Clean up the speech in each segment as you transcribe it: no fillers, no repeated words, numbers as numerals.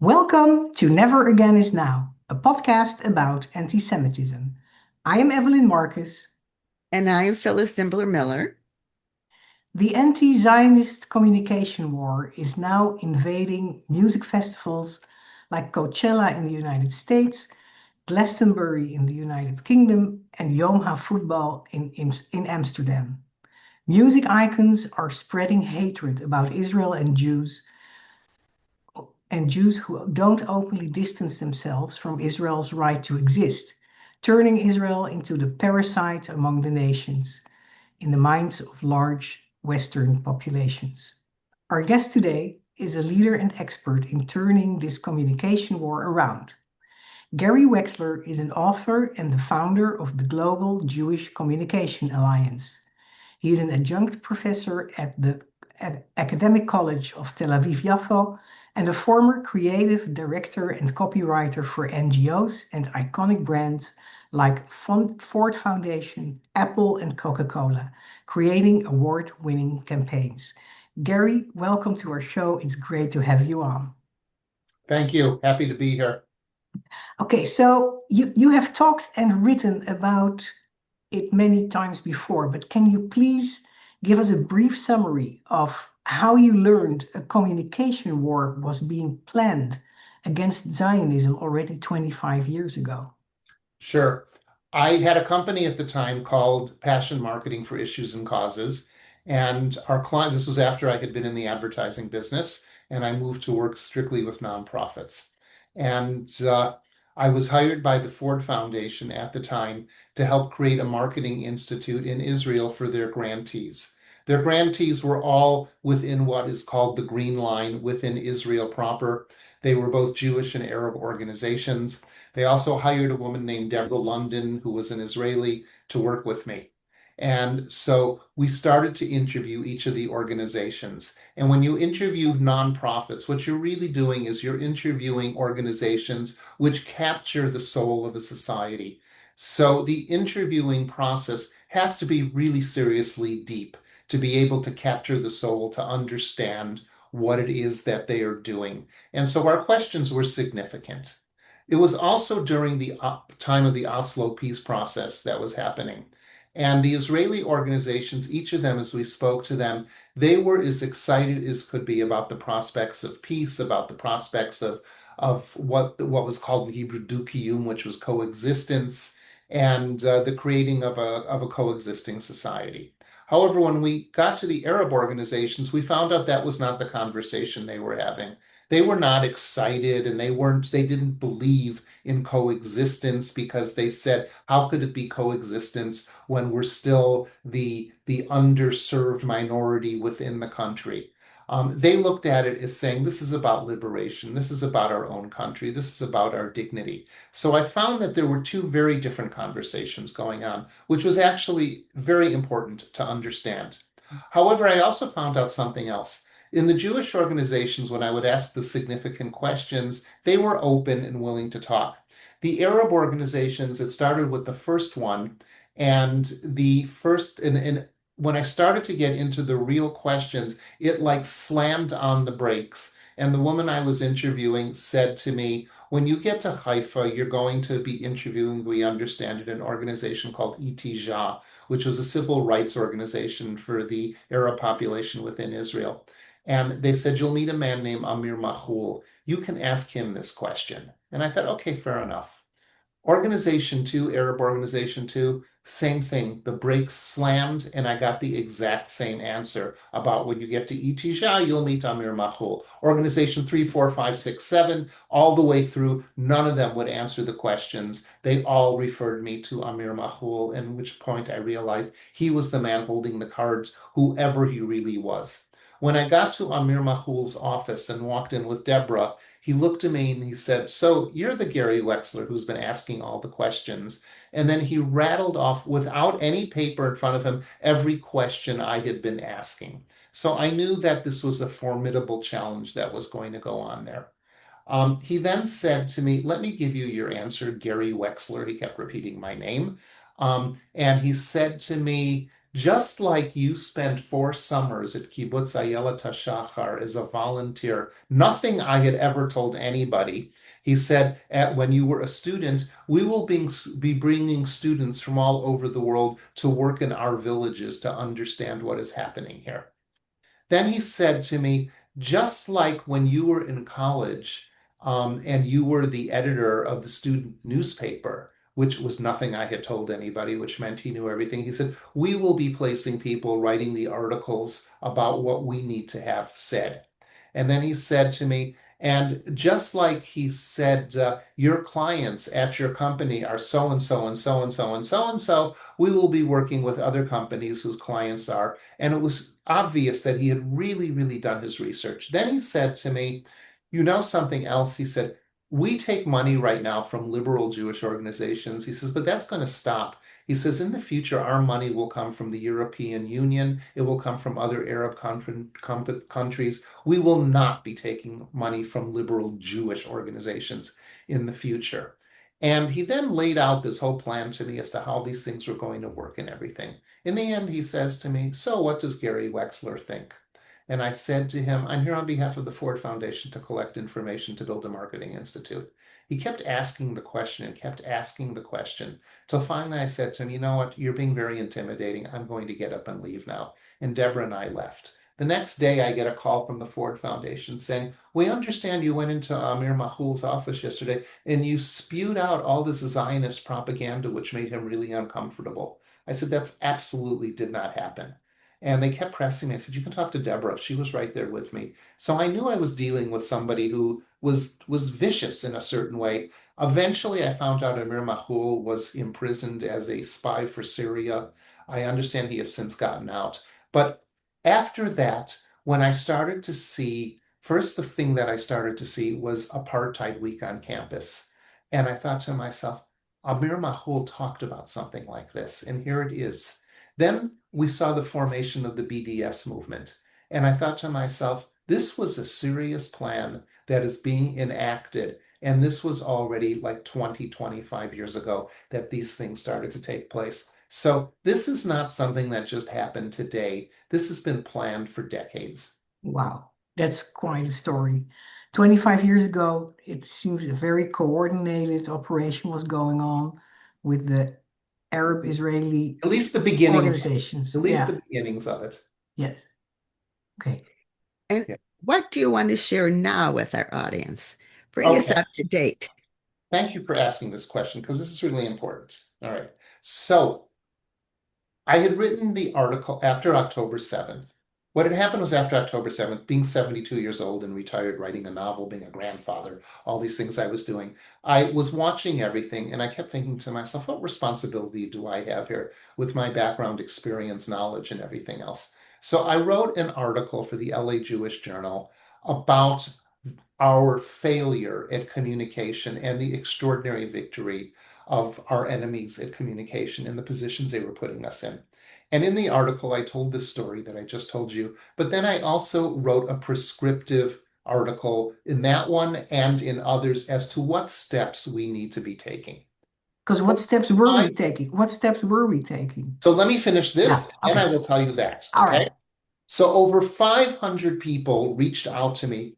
Welcome to Never Again Is Now, a podcast about anti Semitism. I am Evelyn Marcus. And I am Phyllis Zimbler Miller. The anti Zionist communication war is now invading music festivals like Coachella in the United States, Glastonbury in the United Kingdom, and Yom HaFootball in Amsterdam. Music icons are spreading hatred about Israel and Jews who don't openly distance themselves from Israel's right to exist, turning Israel into the parasite among the nations in the minds of large Western populations. Our guest today is a leader and expert in turning this communication war around. Gary Wexler is an author and the founder of the Global Jewish Communication Alliance. He is an adjunct professor at the Academic College of Tel Aviv-Yafo and a former creative director and copywriter for NGOs and iconic brands like Ford Foundation, Apple, and Coca-Cola, creating award-winning campaigns. Gary, welcome to our show. It's great to have you on. Thank you. Happy to be here. Okay, so you have talked and written about it many times before, but can you please give us a brief summary of how you learned a communication war was being planned against Zionism already 25 years ago? Sure. I had a company at the time called Passion Marketing for Issues and Causes. And our client, this was after I had been in the advertising business, and I moved to work strictly with nonprofits. And I was hired by the Ford Foundation at the time to help create a marketing institute in Israel for their grantees. Their grantees were all within what is called the Green Line within Israel proper. They were both Jewish and Arab organizations. They also hired a woman named Deborah London, who was an Israeli, to work with me. And so we started to interview each of the organizations. And when you interview nonprofits, what you're really doing is you're interviewing organizations which capture the soul of a society. So the interviewing process has to be really seriously deep to be able to capture the soul, to understand what it is that they are doing. And so our questions were significant. It was also during the time of the Oslo peace process that was happening. And the Israeli organizations, each of them, as we spoke to them, they were as excited as could be about the prospects of peace, about the prospects of what was called in Hebrew dukiyum, which was coexistence, and the creating of a coexisting society. However, when we got to the Arab organizations, we found out that was not the conversation they were having. They were not excited, and they didn't believe in coexistence, because they said, how could it be coexistence when we're still the underserved minority within the country? They looked at it as saying, this is about liberation. This is about our own country. This is about our dignity. So I found that there were two very different conversations going on, which was actually very important to understand. However, I also found out something else. In the Jewish organizations, when I would ask the significant questions, they were open and willing to talk. The Arab organizations, it started with the first one, and when I started to get into the real questions, it like slammed on the brakes. And the woman I was interviewing said to me, when you get to Haifa, you're going to be interviewing, we understand it, an organization called ETJA, which was a civil rights organization for the Arab population within Israel. And they said, you'll meet a man named Amir Mahul. You can ask him this question. And I thought, okay, fair enough. Organization two, Arab Organization two, same thing. The brakes slammed, and I got the exact same answer about when you get to ETJA, you'll meet Amir Mahul. Organization 3, 4, 5, 6, 7, all the way through, none of them would answer the questions. They all referred me to Amir Mahul, at which point I realized he was the man holding the cards, whoever he really was. When I got to Amir Mahul's office and walked in with Deborah, he looked at me and he said, so you're the Gary Wexler who's been asking all the questions. And then he rattled off, without any paper in front of him, every question I had been asking. So I knew that this was a formidable challenge that was going to go on there. He then said to me, let me give you your answer, Gary Wexler. He kept repeating my name. And he said to me, just like you spent 4 summers at Kibbutz Ayelet HaShachar as a volunteer, nothing I had ever told anybody. He said, when you were a student, we will be bringing students from all over the world to work in our villages to understand what is happening here. Then he said to me, just like when you were in college, and you were the editor of the student newspaper, which was nothing I had told anybody, which meant he knew everything. He said, we will be placing people writing the articles about what we need to have said. And then he said to me, and just like he said, your clients at your company are so and so and so and so and so and so, we will be working with other companies whose clients are. And it was obvious that he had really, really done his research. Then he said to me, you know something else? He said, we take money right now from liberal Jewish organizations. He says, but that's going to stop. He says, in the future, our money will come from the European Union. It will come from other Arab countries. We will not be taking money from liberal Jewish organizations in the future. And he then laid out this whole plan to me as to how these things were going to work and everything. In the end, he says to me, so what does Gary Wexler think? And I said to him, I'm here on behalf of the Ford Foundation to collect information to build a marketing institute. He kept asking the question and kept asking the question till finally I said to him, you know what, you're being very intimidating. I'm going to get up and leave now. And Deborah and I left. The next day, I get a call from the Ford Foundation saying, we understand you went into Amir Mahul's office yesterday and you spewed out all this Zionist propaganda, which made him really uncomfortable. I said, that's absolutely did not happen. And they kept pressing me. I said, you can talk to Deborah. She was right there with me. So I knew I was dealing with somebody who was vicious in a certain way. Eventually, I found out Amir Mahul was imprisoned as a spy for Syria. I understand he has since gotten out. But after that, when I started to see, first, the thing that I started to see was Apartheid Week on campus. And I thought to myself, Amir Mahul talked about something like this, and here it is. Then we saw the formation of the BDS movement. And I thought to myself, this was a serious plan that is being enacted. And this was already like 20, 25 years ago that these things started to take place. So this is not something that just happened today. This has been planned for decades. Wow, that's quite a story. 25 years ago, it seems a very coordinated operation was going on with the Arab-Israeli At least the beginnings, organizations. at least Yeah, the beginnings of it. yes. Okay. And Yeah. what do you want to share now with our audience? Bring us Okay. up to date. Thank you for asking this question because this is really important. All right. So I had written the article after October 7th. What had happened was after October 7th, being 72 years old and retired, writing a novel, being a grandfather, all these things I was doing, I was watching everything and I kept thinking to myself, what responsibility do I have here with my background, experience, knowledge, and everything else? So I wrote an article for the LA Jewish Journal about our failure at communication and the extraordinary victory of our enemies at communication and the positions they were putting us in. And in the article, I told this story that I just told you, but then I also wrote a prescriptive article in that one and in others as to what steps we need to be taking. Because what steps were we taking? What steps were we taking? So let me finish this, Yeah, and I okay. will tell you that. All Okay. right. So over 500 people reached out to me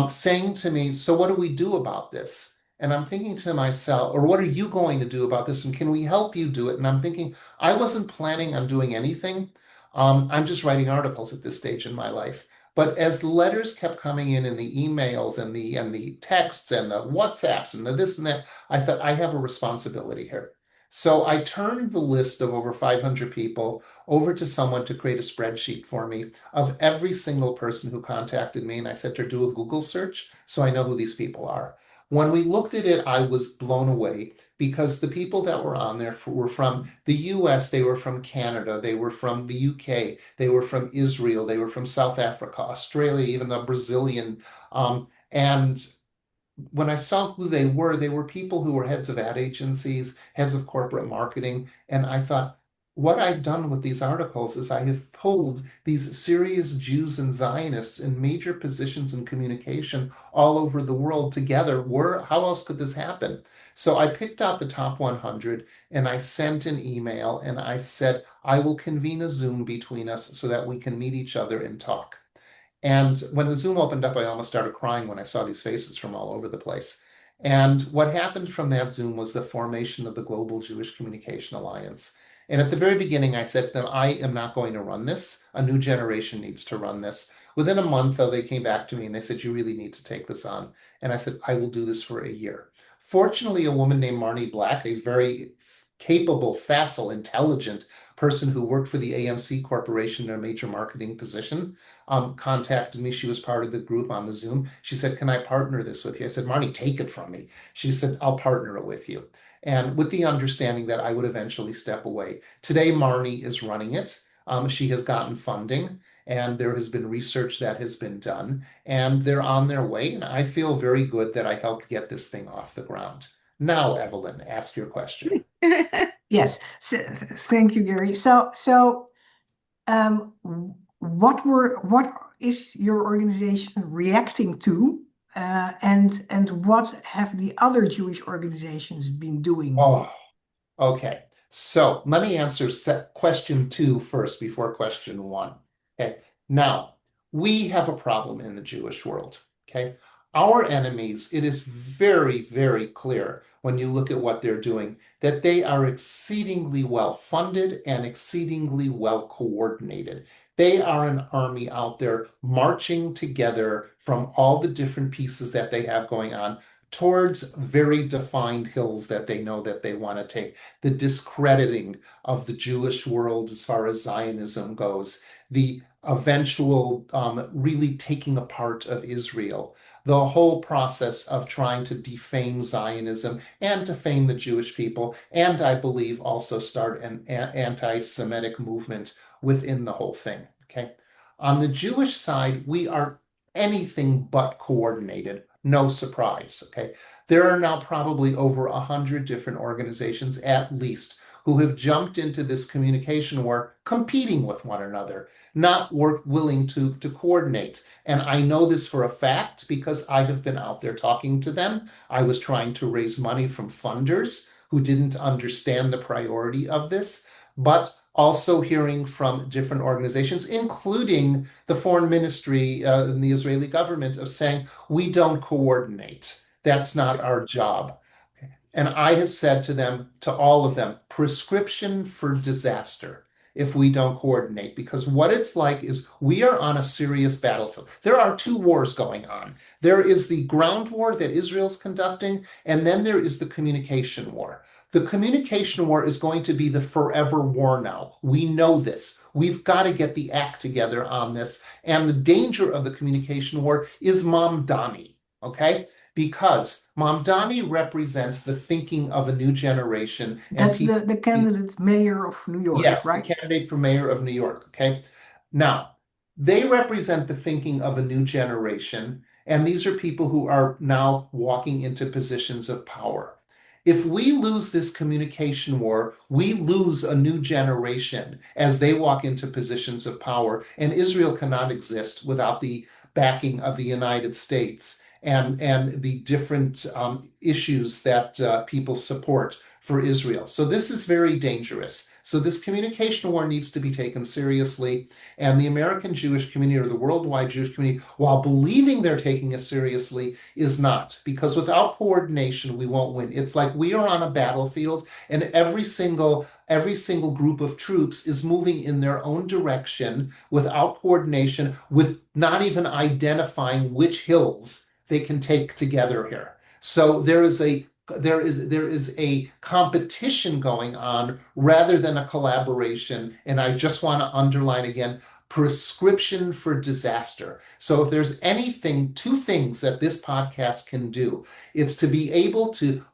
saying to me, so what do we do about this? And I'm thinking to myself, or what are you going to do about this? And can we help you do it? And I'm thinking, I wasn't planning on doing anything. I'm just writing articles at this stage in my life. But as the letters kept coming in and the emails and the texts and the WhatsApps and the this and that, I thought I have a responsibility here. So I turned the list of over 500 people over to someone to create a spreadsheet for me of every single person who contacted me. And I said to her, do a Google search so I know who these people are. When we looked at it, I was blown away because the people that were on there were from the US, they were from Canada, they were from the UK, they were from Israel, they were from South Africa, Australia, even a Brazilian. And when I saw who they were people who were heads of ad agencies, heads of corporate marketing. And I thought, what I've done with these articles is I have pulled these serious Jews and Zionists in major positions in communication all over the world together. How else could this happen? So I picked out the top 100 and I sent an email and I said, I will convene a Zoom between us so that we can meet each other and talk. And when the Zoom opened up, I almost started crying when I saw these faces from all over the place. And what happened from that Zoom was the formation of the Global Jewish Communication Alliance. And at the very beginning, I said to them, I am not going to run this. A new generation needs to run this. Within a month, though, they came back to me and they said, you really need to take this on. And I said, I will do this for a year. Fortunately, a woman named Marnie Black, a very capable, facile, intelligent person who worked for the AMC Corporation in a major marketing position, contacted me. She was part of the group on the Zoom. She said, can I partner this with you? I said, Marnie, take it from me. She said, I'll partner it with you. And with the understanding that I would eventually step away. Today, Marnie is running it. She has gotten funding and there has been research that has been done and they're on their way. And I feel very good that I helped get this thing off the ground. Now, Evelyn, ask your question. Yes. So, thank you, Gary. Um, what is your organization reacting to, and what have the other Jewish organizations been doing? Oh, okay. So let me answer question 2 first before question 1. Okay. Now, we have a problem in the Jewish world. Okay. Our enemies, it is very, very clear when you look at what they're doing that they are exceedingly well funded and exceedingly well coordinated. They are an army out there marching together from all the different pieces that they have going on towards very defined hills that they know that they want to take. The discrediting of the Jewish world as far as Zionism goes, the eventual really taking apart of Israel, the whole process of trying to defame Zionism and defame the Jewish people, and I believe also start an anti-Semitic movement within the whole thing. Okay. On the Jewish side, we are anything but coordinated. No surprise. Okay. There are now probably over 100 different organizations at least who have jumped into this communication war, competing with one another, not willing to coordinate. And I know this for a fact because I have been out there talking to them. I was trying to raise money from funders who didn't understand the priority of this, but also hearing from different organizations, including the foreign ministry and the Israeli government, of saying, we don't coordinate. That's not our job. And I have said to them, to all of them, prescription for disaster if we don't coordinate. Because what it's like is we are on a serious battlefield. There are 2 wars going on. There is the ground war that Israel's conducting, and then there is the communication war. The communication war is going to be the forever war now. We know this. We've got to get the act together on this. And the danger of the communication war is Mamdani, okay? Because Mamdani represents the thinking of a new generation. And That's the candidate mayor of New York, yes, right? the candidate for mayor of New York. Okay. Now, they represent the thinking of a new generation. And these are people who are now walking into positions of power. If we lose this communication war, we lose a new generation as they walk into positions of power. And Israel cannot exist without the backing of the United States and the different issues that people support for Israel. So this is very dangerous. So this communication war needs to be taken seriously. And the American Jewish community or the worldwide Jewish community, while believing they're taking it seriously, is not. Because without coordination, we won't win. It's like we are on a battlefield and every single group of troops is moving in their own direction without coordination, with not even identifying which hills they can take together here. So there is a competition going on rather than a collaboration. And I just want to underline again, prescription for disaster. So if there's 2 things that this podcast can do, it's to be able to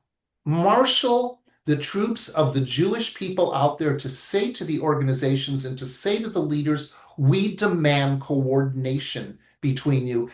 marshal the troops of the Jewish people out there to say to the organizations and to say to the leaders, we demand coordination between you.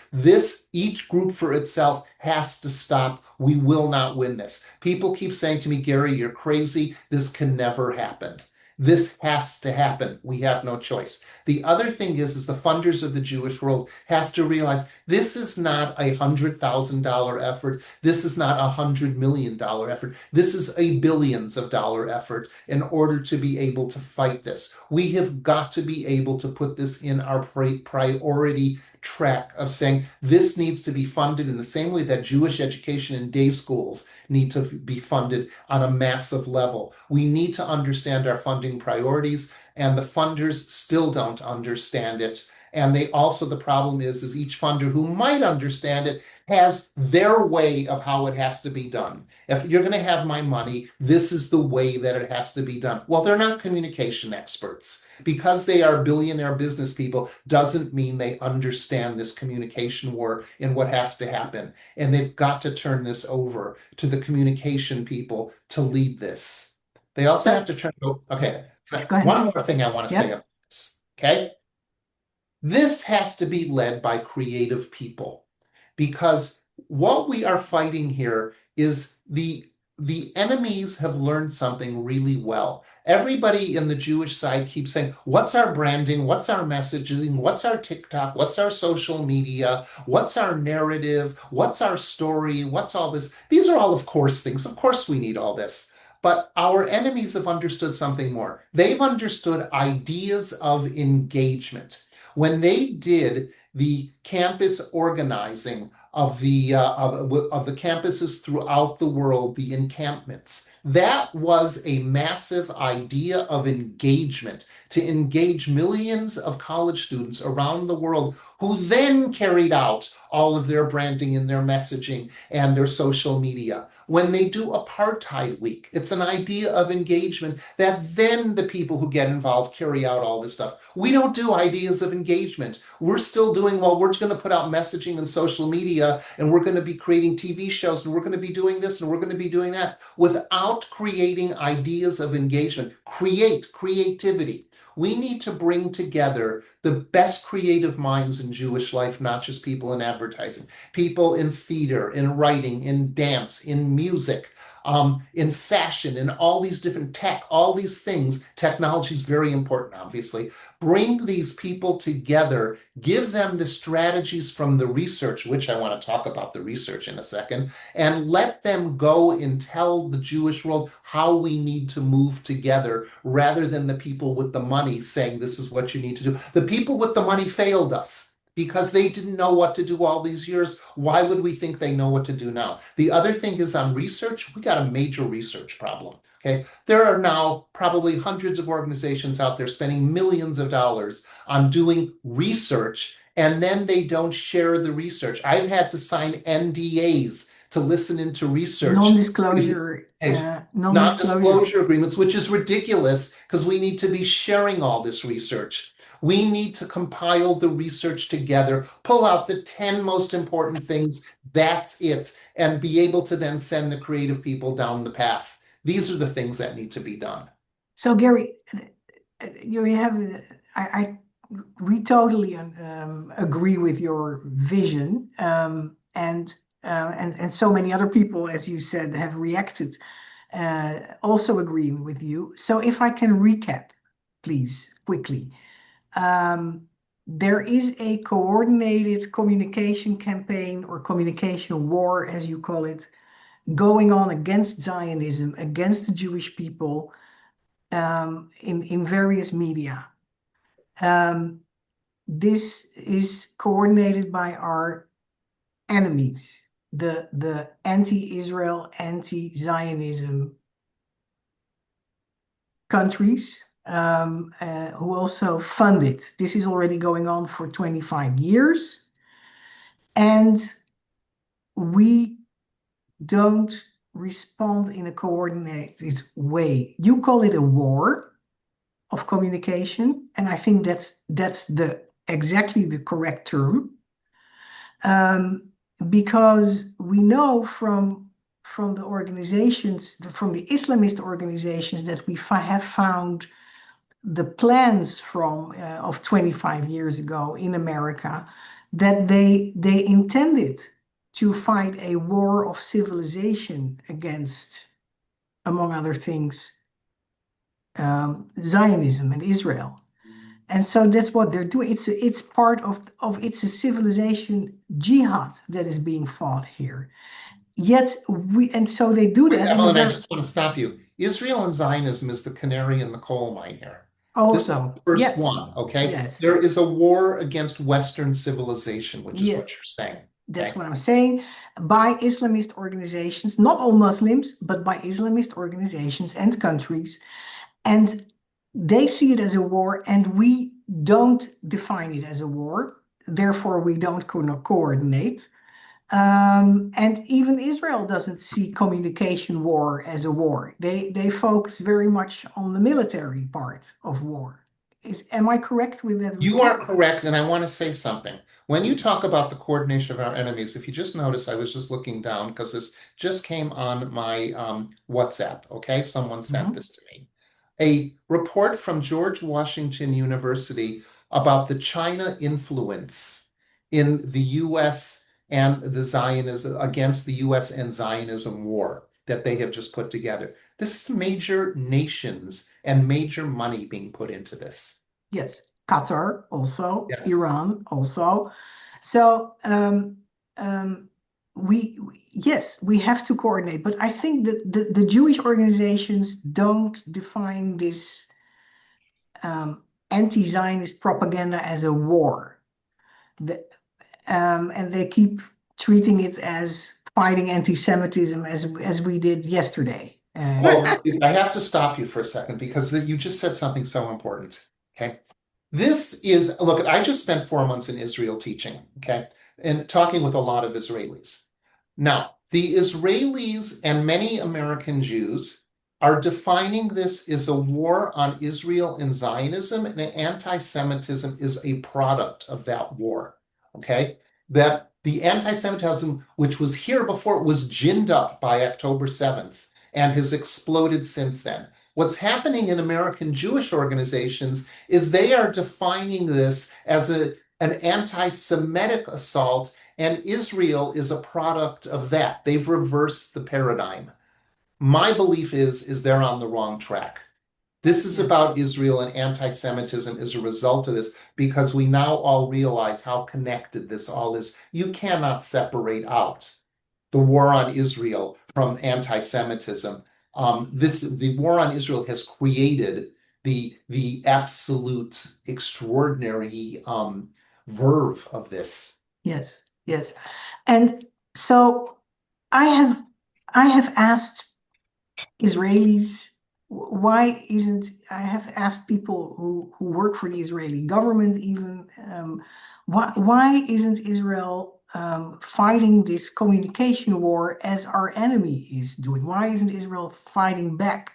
Each group for itself has to stop. We will not win this. People keep saying to me, Gary, you're crazy. This can never happen. This has to happen. We have no choice. The other thing is the funders of the Jewish world have to realize this is not $100,000 effort. This is not $100 million effort. This is a billions of dollar effort in order to be able to fight this. We have got to be able to put this in our priority track of saying this needs to be funded in the same way that Jewish education in day schools need to be funded on a massive level. We need to understand our funding priorities, and the funders still don't understand it. And they also, the problem is each funder who might understand it has their way of how it has to be done. If you're going to have my money, this is the way that it has to be done. Well, they're not communication experts. Because they are billionaire business people doesn't mean they understand this communication war and what has to happen. And they've got to turn this over to the communication people to lead this. They also have to turn, okay, Go ahead. one more thing I want to say Yeah. about this, okay? This has to be led by creative people, because what we are fighting here is the enemies have learned something really well. Everybody in the Jewish side keeps saying, what's our branding? What's our messaging? What's our TikTok? What's our social media? What's our narrative? What's our story? What's all this? These are all, of course, things. Of course, we need all this. But our enemies have understood something more. They've understood ideas of engagement. When they did the campus organizing of the campuses throughout the world, the encampments, that was a massive idea of engagement, to engage millions of college students around the world who then carried out all of their branding and their messaging and their social media. When they do Apartheid Week, it's an idea of engagement that then the people who get involved carry out all this stuff. We don't do ideas of engagement. We're still doing, well, we're just going to put out messaging and social media, and we're going to be creating TV shows, and we're going to be doing this, and we're going to be doing that, without creating ideas of engagement. Creativity. We need to bring together the best creative minds in Jewish life, not just people in advertising, people in theater, in writing, in dance, in music, in fashion, in all these different tech, all these things. Technology is very important, obviously. Bring these people together, give them the strategies from the research, which I want to talk about the research in a second, and let them go and tell the Jewish world how we need to move together, rather than the people with the money saying this is what you need to do. The people with the money failed us because they didn't know what to do all these years. Why would we think they know what to do now? The other thing is on research, we got a major research problem. Okay, there are now probably hundreds of organizations out there spending millions of dollars on doing research, and then they don't share the research. I've had to sign NDAs to listen into research. Non-disclosure Non-disclosure agreements, which is ridiculous because we need to be sharing all this research. We need to compile the research together, pull out the 10 most important things, that's it, and be able to then send the creative people down the path. These are the things that need to be done. So Gary, we totally agree with your vision, and so many other people, as you said, have reacted, also agreeing with you. So if I can recap, please, quickly. There is a coordinated communication campaign, or communication war, as you call it, going on against Zionism, against the Jewish people, in various media. This is coordinated by our enemies, the anti-Israel, anti-Zionism countries, who also fund it. This is already going on for 25 years. And we don't respond in a coordinated way. You call it a war of communication, and I think that's exactly the correct term, because we know from the organizations, from the Islamist organizations, that we have found the plans of 25 years ago in America, that they intended to fight a war of civilization against, among other things, Zionism and Israel. And so that's what they're doing. It's part of it's a civilization jihad that is being fought here. Yet and so they do Wait, that in a Evelyn, I very just want to stop you. Israel and Zionism is the canary in the coal mine here. This is the also, first yes, one, okay? yes, There is a war against Western civilization, which is what yes. you're saying, That's okay? what I'm saying. By Islamist organizations, not all Muslims, but by Islamist organizations and countries. And they see it as a war, and we don't define it as a war. Therefore, we don't coordinate. And even Israel doesn't see communication war as a war. They focus very much on the military part of war. Am I correct with that You reading? are correct, and I want to say something. When you talk about the coordination of our enemies, if you just notice, I was just looking down because this just came on my WhatsApp, okay? Someone sent Mhm. this to me. A report from George Washington University about the China influence in the US and the Zionism against the US and Zionism war that they have just put together. This is major nations and major money being put into this. Yes, Qatar also, Yes. Iran also. So yes, we have to coordinate. But I think that the Jewish organizations don't define this anti-Zionist propaganda as a war. The, and they keep treating it as fighting anti-Semitism as we did yesterday. Oh, I have to stop you for a second because you just said something so important. Okay. This is, look, I just spent 4 months in Israel teaching, okay, and talking with a lot of Israelis. Now, the Israelis and many American Jews are defining this as a war on Israel and Zionism, and anti-Semitism is a product of that war, okay? That the anti-Semitism, which was here before, was ginned up by October 7th and has exploded since then. What's happening in American Jewish organizations is they are defining this as an anti-Semitic assault, and Israel is a product of that. They've reversed the paradigm. My belief is they're on the wrong track. This is Yeah. about Israel and anti-Semitism as a result of this, because we now all realize how connected this all is. You cannot separate out the war on Israel from anti-Semitism. The war on Israel has created the absolute extraordinary verve of this. Yes, yes. And so I have I have asked Israelis, why isn't, I have asked people who work for the Israeli government even, why isn't Israel fighting this communication war as our enemy is doing? Why isn't Israel fighting back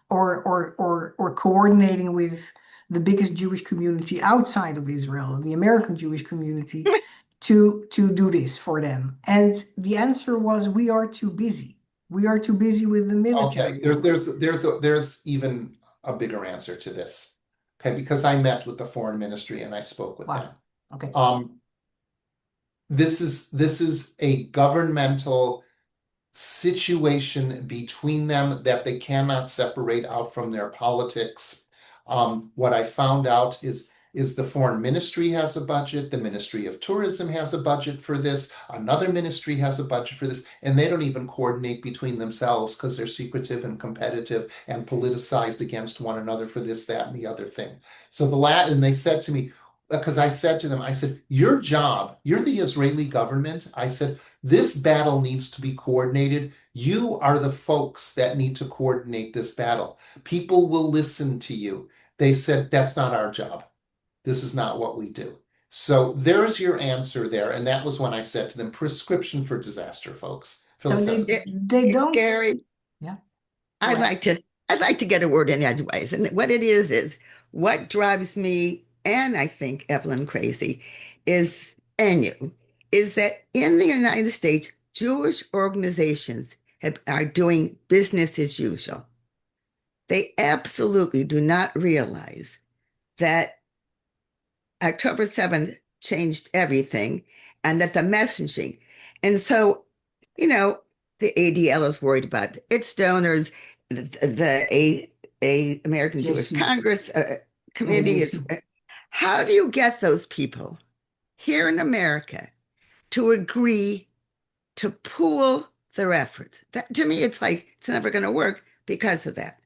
or coordinating with the biggest Jewish community outside of Israel, the American Jewish community, to do this for them? And the answer was, we are too busy. We are too busy with the Okay, military war. there's even a bigger answer to this. Okay, because I met with the foreign ministry and I spoke with them. Wow. Okay. This is a governmental situation between them that they cannot separate out from their politics. What I found out is the foreign ministry has a budget, the Ministry of Tourism has a budget for this, another ministry has a budget for this, and they don't even coordinate between themselves because they're secretive and competitive and politicized against one another for this, that, and the other thing. So and they said to me, because I said to them, I said, your job, you're the Israeli government. I said, this battle needs to be coordinated. You are the folks that need to coordinate this battle. People will listen to you. They said, that's not our job. This is not what we do. So there's your answer there. And that was when I said to them, prescription for disaster, folks. So Phyllis, that's they don't. Gary, Yeah. Go I'd ahead. like to I'd like to get a word in edgeways. And what it is what drives me and I think Evelyn crazy and you is that in the United States, Jewish organizations are doing business as usual. They absolutely do not realize that October 7th changed everything and that the messaging. And so, you know, the ADL is worried about its donors, the a American Jewish JC. Congress committee. JC. How do you get those people here in America to agree to pool their efforts? That, to me, it's like it's never going to work because of that.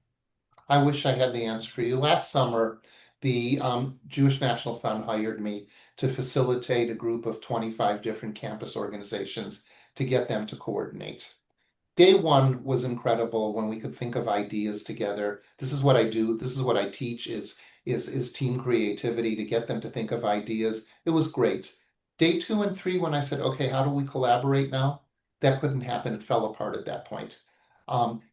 I wish I had the answer for you. Last summer, the Jewish National Fund hired me to facilitate a group of 25 different campus organizations to get them to coordinate. Day one was incredible when we could think of ideas together. This is what I do. This is what I teach is team creativity to get them to think of ideas. It was great. Day 2 and 3, when I said, okay, how do we collaborate now? That couldn't happen. It fell apart at that point.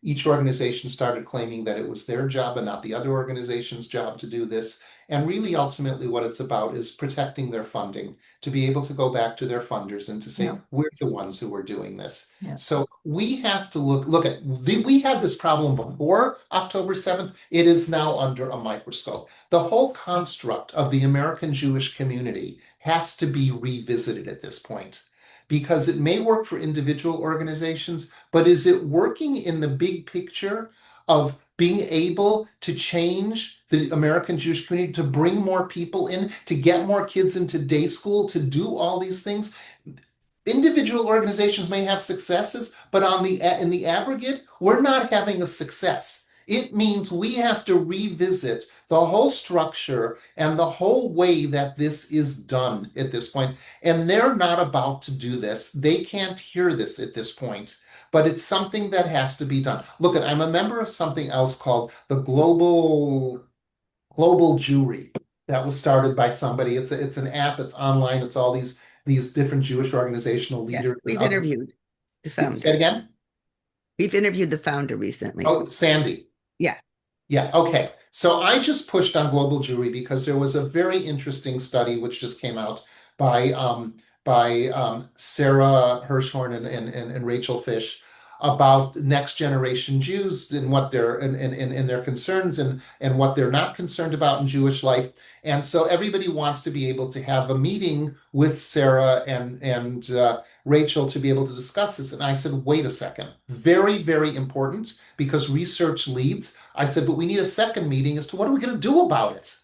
Each organization started claiming that it was their job and not the other organization's job to do this. And really, ultimately, what it's about is protecting their funding, to be able to go back to their funders and to say, Yeah. we're the ones who are doing this. Yeah. So we have to look at, we had this problem before October 7th. It is now under a microscope. The whole construct of the American Jewish community has to be revisited at this point, because it may work for individual organizations, but is it working in the big picture of being able to change the American Jewish community, to bring more people in, to get more kids into day school, to do all these things? Individual organizations may have successes, but in the aggregate, we're not having a success. It means we have to revisit the whole structure and the whole way that this is done at this point. And they're not about to do this. They can't hear this at this point, but it's something that has to be done. Look, I'm a member of something else called the Global Jewry that was started by somebody. It's an app, it's online, it's all these different Jewish organizational Yes, leaders. we've interviewed the Say it founder. again? We've interviewed the founder recently. Oh, Sandy. Yeah. Yeah, okay. So I just pushed on Global Jewry because there was a very interesting study which just came out by Sarah Hirschhorn and Rachel Fish about next generation Jews and what and their concerns and what they're not concerned about in Jewish life. And so everybody wants to be able to have a meeting with Sarah and Rachel to be able to discuss this. And I said, wait a second, very, very important, because research leads. I said, but we need a second meeting as to what are we going to do about it?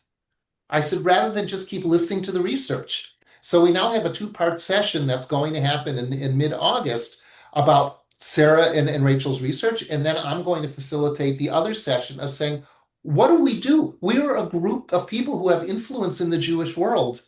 I said, rather than just keep listening to the research. So we now have a 2-part session that's going to happen in mid-August about Sarah and Rachel's research. And then I'm going to facilitate the other session of saying, what do we do? We are a group of people who have influence in the Jewish world.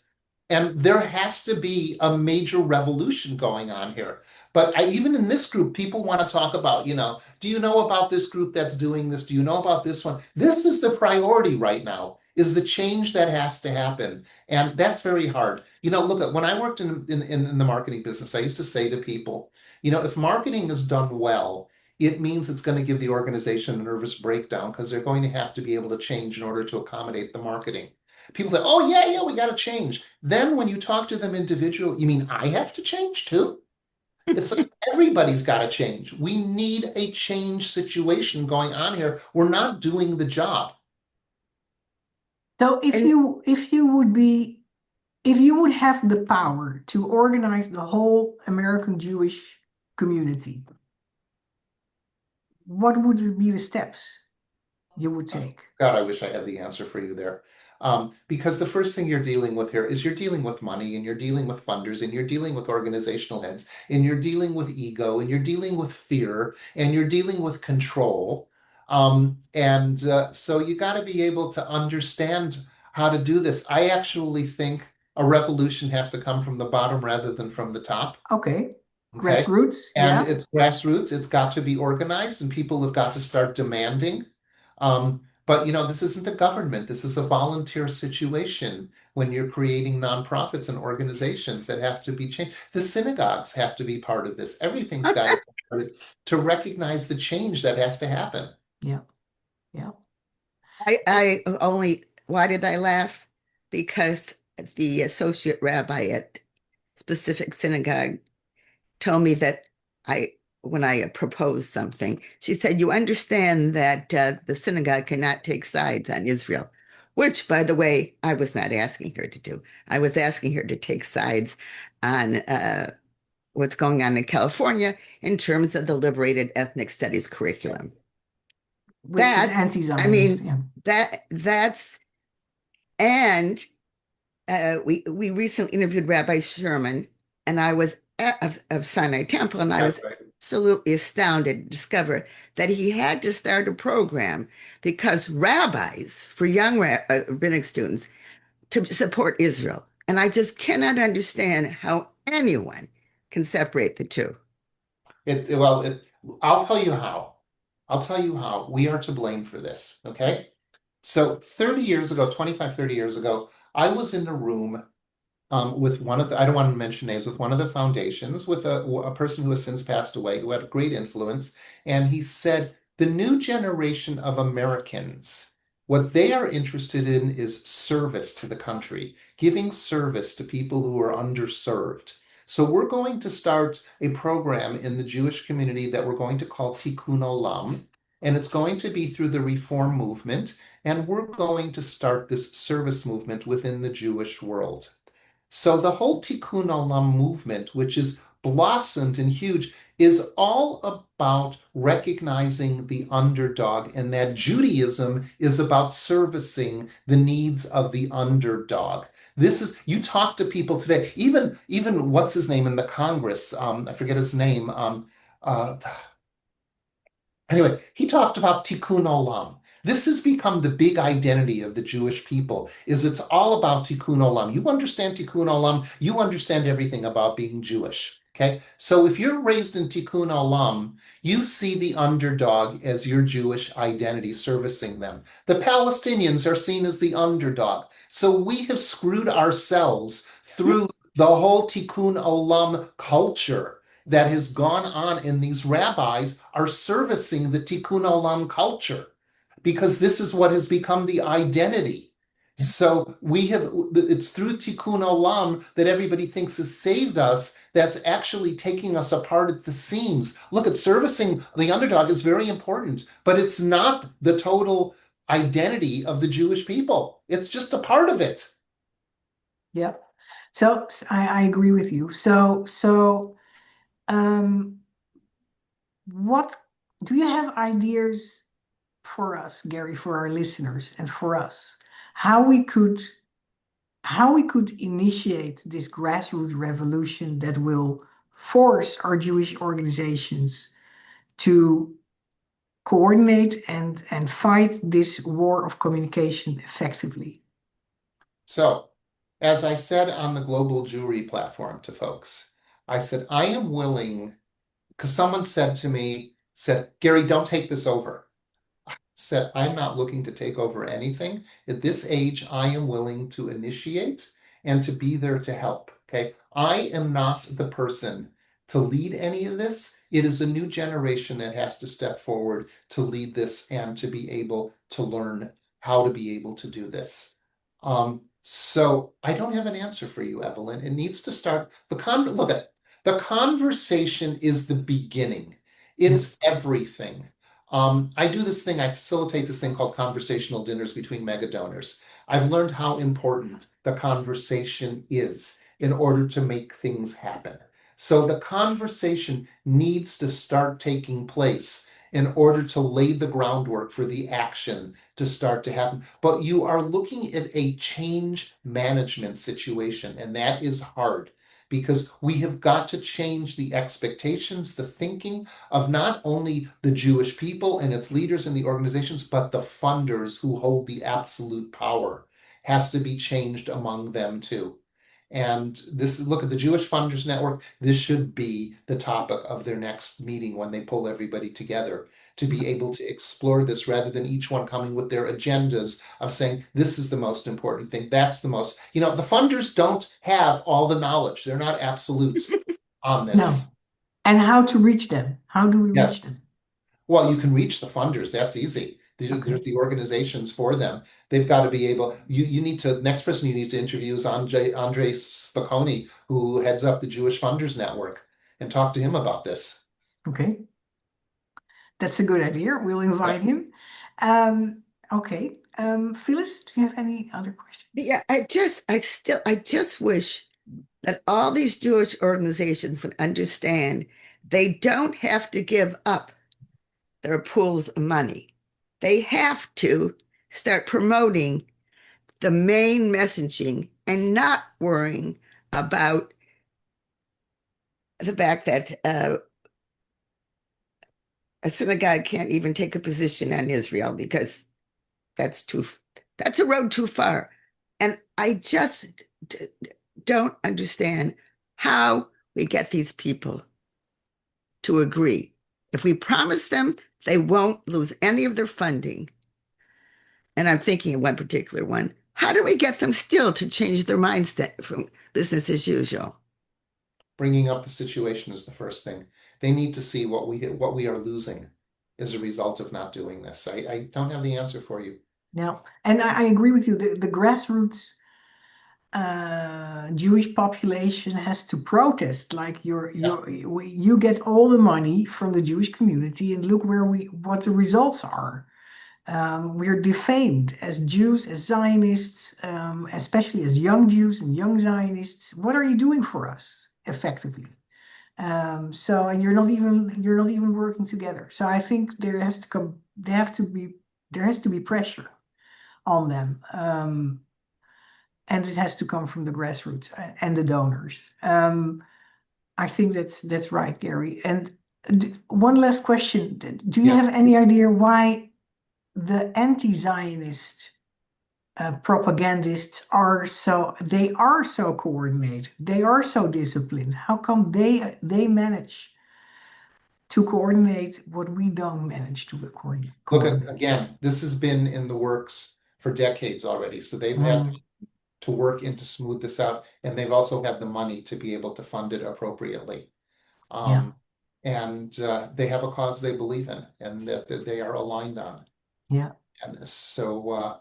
And there has to be a major revolution going on here. But even in this group, people want to talk about, do you know about this group that's doing this? Do you know about this one? This is the priority right now, is the change that has to happen. And that's very hard. Look, when I worked in the marketing business, I used to say to people, if marketing is done well, it means it's going to give the organization a nervous breakdown, because they're going to have to be able to change in order to accommodate the marketing. People say, oh, yeah, we got to change. Then when you talk to them individually, you mean I have to change too? It's like everybody's got to change. We need a change situation going on here. We're not doing the job. So if you would have the power to organize the whole American Jewish community, what would be the steps you would take? God, I wish I had the answer for you there. Because the first thing you're dealing with here is you're dealing with money, and you're dealing with funders, and you're dealing with organizational heads, and you're dealing with ego, and you're dealing with fear, and you're dealing with control. So you got to be able to understand how to do this. I actually think a revolution has to come from the bottom rather than from the top. Okay. Okay. Grassroots, And yeah. it's grassroots. It's got to be organized, and people have got to start demanding. But this isn't a government. This is a volunteer situation when you're creating nonprofits and organizations that have to be changed. The synagogues have to be part of this. Everything's got to be part of it to recognize the change that has to happen. Yeah. Yeah. Why did I laugh? Because the associate rabbi at specific synagogue told me that when I proposed something, she said, you understand that the synagogue cannot take sides on Israel, which, by the way, I was not asking her to do. I was asking her to take sides on what's going on in California in terms of the liberated ethnic studies curriculum. which is anti-Zionist. Yeah. That's and we recently interviewed Rabbi Sherman, and I was of Sinai Temple, and I was absolutely astounded to discover that he had to start a program because rabbis for young rabbinic students to support Israel, and I just cannot understand how anyone can separate the two. I'll tell you how. I'll tell you how we are to blame for this. Okay. So 30 years ago, 25, 30 years ago, I was in a room with one of the, I don't want to mention names, with one of the foundations, with a person who has since passed away, who had a great influence. And he said, the new generation of Americans, what they are interested in is service to the country, giving service to people who are underserved. So we're going to start a program in the Jewish community that we're going to call Tikkun Olam, and it's going to be through the Reform movement, and we're going to start this service movement within the Jewish world. So the whole Tikkun Olam movement, which is blossomed and huge, is all about recognizing the underdog, and that Judaism is about servicing the needs of the underdog. This is, you talk to people today, even what's his name in the Congress, I forget his name. Uh, Anyway, he talked about Tikkun Olam. This has become the big identity of the Jewish people, is it's all about Tikkun Olam. You understand Tikkun Olam, you understand everything about being Jewish. Okay, so if you're raised in Tikkun Olam, you see the underdog as your Jewish identity, servicing them. The Palestinians are seen as the underdog. So we have screwed ourselves through the whole Tikkun Olam culture that has gone on, and these rabbis are servicing the Tikkun Olam culture because this is what has become the identity. So it's through Tikkun Olam that everybody thinks has saved us, that's actually taking us apart at the seams. Look, at servicing the underdog is very important, but it's not the total identity of the Jewish people. It's just a part of it. Yeah. So I agree with you. What do you have ideas for us, Gary, for our listeners and for us, how we could initiate this grassroots revolution that will force our Jewish organizations to coordinate and fight this war of communication effectively? So, as I said on the Global Jewry platform to folks, I said, I am willing, because someone said to me, Gary, don't take this over. Said, I'm not looking to take over anything. At this age, I am willing to initiate and to be there to help. Okay. I am not the person to lead any of this. It is a new generation that has to step forward to lead this and to be able to learn how to be able to do this. So I don't have an answer for you, Evelyn. It needs to start look at the conversation is the beginning. It's everything. I do this thing, I facilitate this thing called conversational dinners between mega donors. I've learned how important the conversation is in order to make things happen. So the conversation needs to start taking place in order to lay the groundwork for the action to start to happen. But you are looking at a change management situation, and that is hard because we have got to change the expectations, the thinking of not only the Jewish people and its leaders and the organizations, but the funders who hold the absolute power has to be changed among them too. And look at the Jewish Funders Network. This should be the topic of their next meeting when they pull everybody together to be able to explore this rather than each one coming with their agendas of saying, this is the most important thing. That's the most, the funders don't have all the knowledge. They're not absolutes on this. No. And how to reach them? How do we reach Yes. them? Well, you can reach the funders. That's easy. There's the organizations for them. They've got to be able. You need to. Next person you need to interview is Andre Spiconi, who heads up the Jewish Funders Network, and talk to him about this. Okay, that's a good idea. We'll invite him. Okay, Phyllis, do you have any other questions? Yeah, I just wish that all these Jewish organizations would understand they don't have to give up their pools of money. they have to start promoting the main messaging and not worrying about the fact that a synagogue can't even take a position on Israel because that's a road too far. And I just don't understand how we get these people to agree. If we promise them they won't lose any of their funding, and I'm thinking of one particular one, how do we get them still to change their mindset from business as usual? Bringing up the situation is the first thing. They need to see what we are losing as a result of not doing this. I don't have the answer for you. No, and I agree with you. The grassroots Jewish population has to protest. Like you get all the money from the Jewish community, and look what the results are. We're defamed as Jews, as Zionists, especially as young Jews and young Zionists. What are you doing for us, effectively? And you're not even working together. So I think there has to be pressure on them, and it has to come from the grassroots and the donors. I think that's right, Gary. And one last question: do you Yeah. have any idea why the anti-Zionist propagandists are so coordinated? They are so disciplined. How come they manage to coordinate what we don't manage to coordinate? Look, again, this has been in the works for decades already. So they've had to work in to smooth this out, and they've also had the money to be able to fund it appropriately. And they have a cause they believe in and that they are aligned on. Yeah. And so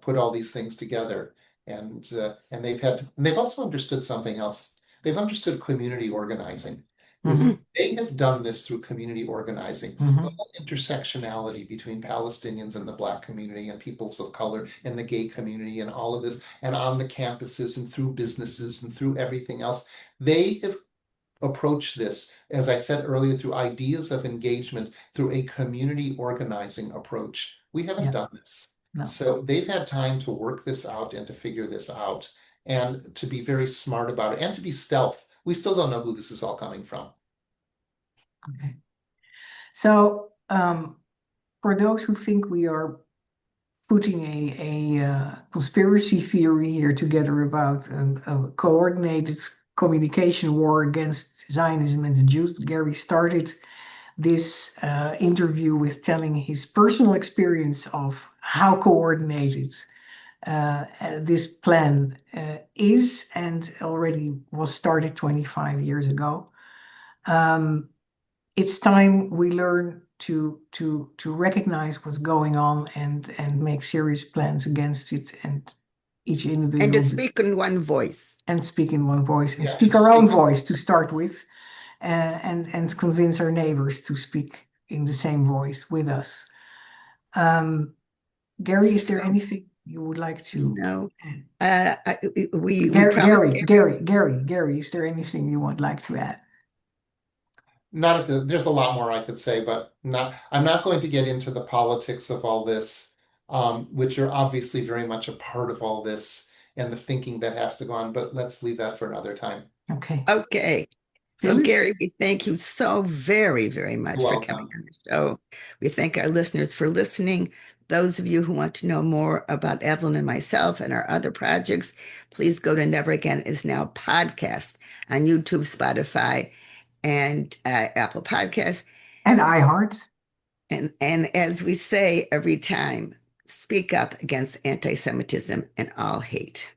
put all these things together, and they've also understood something else. They've understood community organizing. They have done this through community organizing. The whole intersectionality between Palestinians and the Black community and peoples of color and the gay community and all of this, and on the campuses and through businesses and through everything else. They have approached this, as I said earlier, through ideas of engagement, through a community organizing approach. We haven't done this. No. So they've had time to work this out and to figure this out and to be very smart about it and to be stealth. We still don't know who this is all coming from. Okay. So for those who think we are putting a conspiracy theory here together about a coordinated communication war against Zionism and the Jews, Gary started this interview with telling his personal experience of how coordinated this plan is, and already was started 25 years ago. It's time we learn to recognize what's going on and make serious plans against it, and each individual and to speak in one voice. And speak in one voice, and speak our own voice to start with, and convince our neighbors to speak in the same voice with us. Gary, is there anything you would like to? No. Gary, is there anything you would like to add? There's a lot more I could say, but I'm not going to get into the politics of all this, which are obviously very much a part of all this and the thinking that has to go on, but let's leave that for another time. Okay. So Gary, we thank you so very, very much for coming on the show. We thank our listeners for listening. Those of you who want to know more about Evelyn and myself and our other projects, please go to Never Again Is Now podcast on YouTube, Spotify, and Apple Podcasts. And iHeart. And as we say every time, speak up against anti-Semitism and all hate.